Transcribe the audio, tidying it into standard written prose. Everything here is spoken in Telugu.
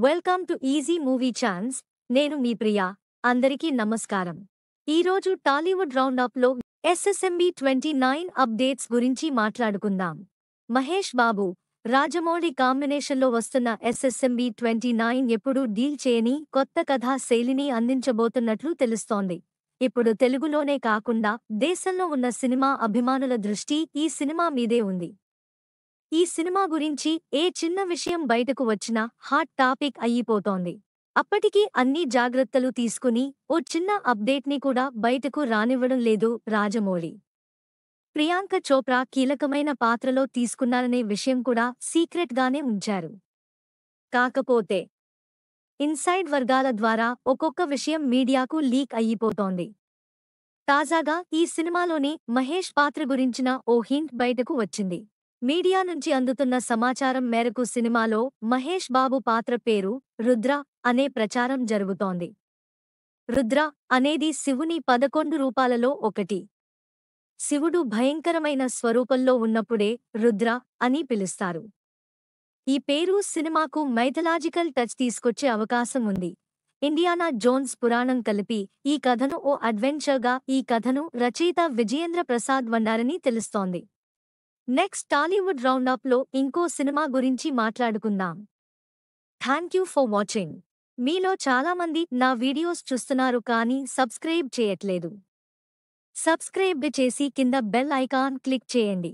Welcome to easy movie chance. నేను మీ ప్రియా. అందరికీ నమస్కారం. ఈరోజు టాలీవుడ్ రౌండప్లో ఎస్ఎస్ఎంబీ 29 అప్డేట్స్ గురించి మాట్లాడుకుందాం. మహేష్ బాబు, రాజమౌళి కాంబినేషన్లో వస్తున్న ఎస్ఎస్ఎంబీ 29 ఎప్పుడూ డీల్ చేయని కొత్త కథా శైలిని అందించబోతున్నట్లు తెలుస్తోంది. ఇప్పుడు తెలుగులోనే కాకుండా దేశంలో ఉన్న సినిమా అభిమానుల దృష్టి ఈ సినిమా మీదే ఉంది. ఈ సినిమా గురించి ఏ చిన్న విషయం బయటకు వచ్చినా హాట్ టాపిక్ అయ్యిపోతోంది. అప్పటికీ అన్ని జాగ్రత్తలు తీసుకుని ఓ చిన్న అప్డేట్ని కూడా బయటకు రానివ్వడం లేదు రాజమౌళి. ప్రియాంక చోప్రా కీలకమైన పాత్రలో తీసుకున్నారనే విషయం కూడా సీక్రెట్గానే ఉంచారు. కాకపోతే ఇన్సైడ్ వర్గాల ద్వారా ఒక్కొక్క విషయం మీడియాకు లీక్ అయ్యిపోతోంది. తాజాగా ఈ సినిమాలోని మహేష్ పాత్ర గురించిన ఓ హింట్ బయటకు వచ్చింది. మీడియా నుంచి అందుతున్న సమాచారం మేరకు సినిమాలో మహేష్ బాబు పాత్ర పేరు రుద్ర అనే ప్రచారం జరుగుతోంది. రుద్ర అనేది శివుని 11 రూపాలలో ఒకటి. శివుడు భయంకరమైన స్వరూపంలో ఉన్నప్పుడే రుద్ర అని పిలుస్తారు. ఈ పేరు సినిమాకు మైథలాజికల్ టచ్ తీసుకొచ్చే అవకాశం ఉంది. ఇండియానా జోన్స్ పురాణం కలిపి ఈ కథను ఓ అడ్వెంచర్గా ఈ కథను రచయిత విజయేంద్ర ప్రసాద్ వండారని తెలుస్తోంది. నెక్స్ట్ టాలీవుడ్ రౌండప్లో ఇంకో సినిమా గురించి మాట్లాడుకుందాం. Thank you for watching. మీలో చాలామంది నా వీడియోస్ చూస్తున్నారు కానీ సబ్స్క్రైబ్ చేయట్లేదు. సబ్స్క్రైబ్ చేసి కింద బెల్ ఐకాన్ క్లిక్ చేయండి.